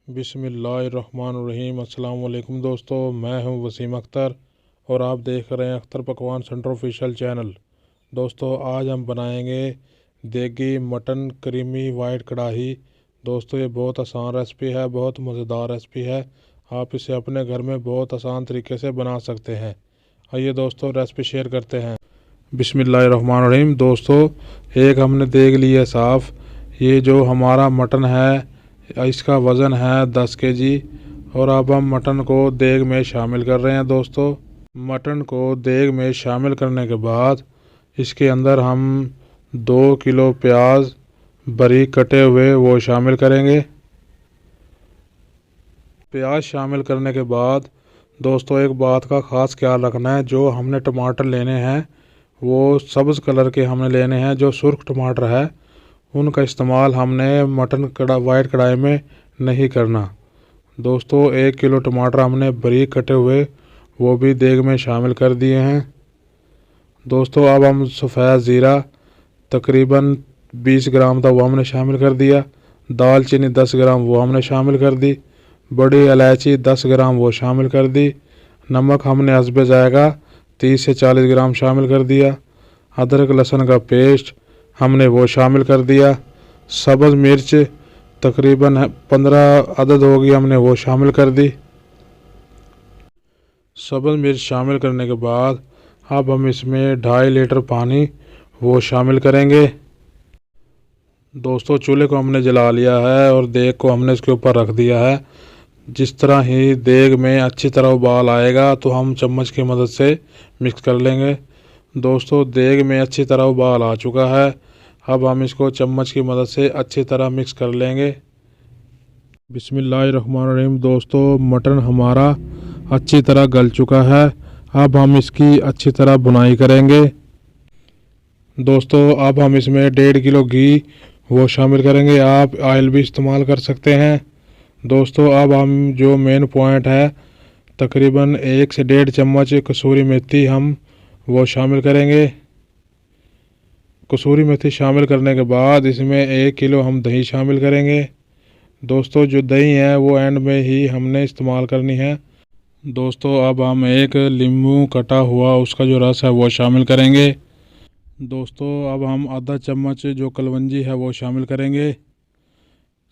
बिस्मिल्लाहिर्रहमानिर्रहीम। अस्सलाम वालेकुम दोस्तों, मैं हूं वसीम अख्तर और आप देख रहे हैं अख्तर पकवान सेंटर ऑफिशियल चैनल। दोस्तों आज हम बनाएंगे देगी मटन क्रीमी वाइट कढ़ाई। दोस्तों ये बहुत आसान रेसिपी है, बहुत मज़ेदार रेसिपी है। आप इसे अपने घर में बहुत आसान तरीके से बना सकते हैं। आइए दोस्तों रेसिपी शेयर करते हैं। बिस्मिल्लाहिर्रहमानिर्रहीम। दोस्तों एक हमने देग ली है साफ़। ये जो हमारा मटन है इसका वज़न है 10 kg और अब हम मटन को देग में शामिल कर रहे हैं। दोस्तों मटन को देग में शामिल करने के बाद इसके अंदर हम 2 किलो प्याज बारीक कटे हुए वो शामिल करेंगे। प्याज शामिल करने के बाद दोस्तों एक बात का ख़ास ख्याल रखना है, जो हमने टमाटर लेने हैं वो सब्ज़ कलर के हमने लेने हैं। जो सुर्ख टमाटर है उनका इस्तेमाल हमने मटन वाइट कढ़ाई में नहीं करना। दोस्तों 1 किलो टमाटर हमने बारीक कटे हुए वो भी देग में शामिल कर दिए हैं। दोस्तों अब हम सफ़ेद ज़ीरा तकरीबन 20 ग्राम था वो हमने शामिल कर दिया। दालचीनी 10 ग्राम वो हमने शामिल कर दी। बड़ी इलायची 10 ग्राम वो शामिल कर दी। नमक हमने हस्बे जाएगा 30 से 40 ग्राम शामिल कर दिया। अदरक लहसुन का पेस्ट हमने वो शामिल कर दिया। सब्ज़ मिर्च तकरीबन 15 अदद होगी हमने वो शामिल कर दी। सब्ज़ मिर्च शामिल करने के बाद अब हम इसमें 2.5 लीटर पानी वो शामिल करेंगे। दोस्तों चूल्हे को हमने जला लिया है और देग को हमने इसके ऊपर रख दिया है। जिस तरह ही देग में अच्छी तरह उबाल आएगा तो हम चम्मच की मदद से मिक्स कर लेंगे। दोस्तों देग में अच्छी तरह उबाल आ चुका है। अब हम इसको चम्मच की मदद से अच्छी तरह मिक्स कर लेंगे। बिस्मिल्लाहिर्रहमानिर्रहीम। दोस्तों मटन हमारा अच्छी तरह गल चुका है। अब हम इसकी अच्छी तरह भुनाई करेंगे। दोस्तों अब हम इसमें 1.5 किलो घी वो शामिल करेंगे। आप ऑयल भी इस्तेमाल कर सकते हैं। दोस्तों अब हम जो मेन पॉइंट है तकरीबन 1 से 1.5 चम्मच कसूरी मेथी हम वो शामिल करेंगे। कसूरी मेथी शामिल करने के बाद इसमें 1 किलो हम दही शामिल करेंगे। दोस्तों जो दही है वो एंड में ही हमने इस्तेमाल करनी है। दोस्तों अब हम 1 नींबू कटा हुआ उसका जो रस है वो शामिल करेंगे। दोस्तों अब हम आधा चम्मच जो कलवंजी है वो शामिल करेंगे।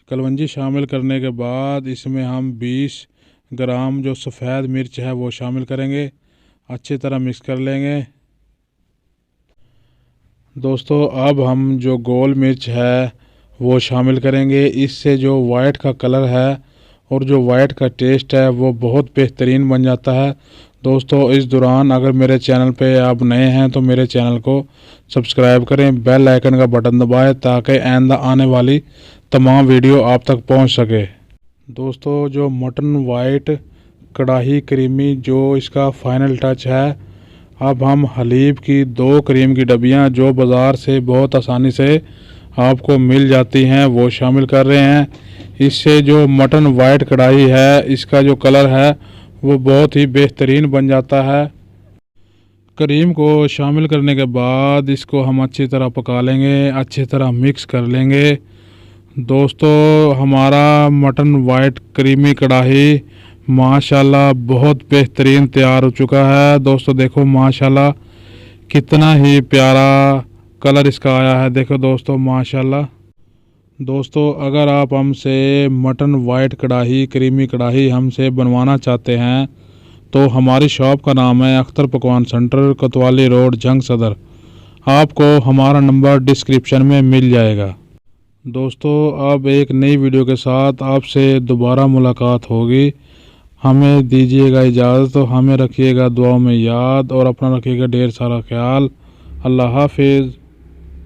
कलवंजी शामिल करने के बाद इसमें हम 20 ग्राम जो सफ़ेद मिर्च है वो शामिल करेंगे। अच्छी तरह मिक्स कर लेंगे। दोस्तों अब हम जो गोल मिर्च है वो शामिल करेंगे। इससे जो वाइट का कलर है और जो वाइट का टेस्ट है वो बहुत बेहतरीन बन जाता है। दोस्तों इस दौरान अगर मेरे चैनल पे आप नए हैं तो मेरे चैनल को सब्सक्राइब करें, बेल आइकन का बटन दबाएं ताकि आइंदा आने वाली तमाम वीडियो आप तक पहुंच सके। दोस्तों जो मटन वाइट कढ़ाई क्रीमी जो इसका फाइनल टच है, अब हम हलीब की 2 क्रीम की डब्बियाँ जो बाज़ार से बहुत आसानी से आपको मिल जाती हैं वो शामिल कर रहे हैं। इससे जो मटन वाइट कढ़ाई है इसका जो कलर है वो बहुत ही बेहतरीन बन जाता है। क्रीम को शामिल करने के बाद इसको हम अच्छी तरह पका लेंगे, अच्छी तरह मिक्स कर लेंगे। दोस्तों हमारा मटन वाइट क्रीमी कढ़ाई माशाल्लाह बहुत बेहतरीन तैयार हो चुका है। दोस्तों देखो माशाल्लाह कितना ही प्यारा कलर इसका आया है। देखो दोस्तों माशाल्लाह। दोस्तों अगर आप हमसे मटन वाइट कढ़ाई क्रीमी कढ़ाई हमसे बनवाना चाहते हैं तो हमारी शॉप का नाम है अख्तर पकवान सेंटर, कोतवाली रोड, जंग सदर। आपको हमारा नंबर डिस्क्रिप्शन में मिल जाएगा। दोस्तों अब एक नई वीडियो के साथ आपसे दोबारा मुलाकात होगी। हमें दीजिएगा इजाज़त, हमें रखिएगा दुआ में याद और अपना रखिएगा ढेर सारा ख्याल। अल्लाह हाफिज़।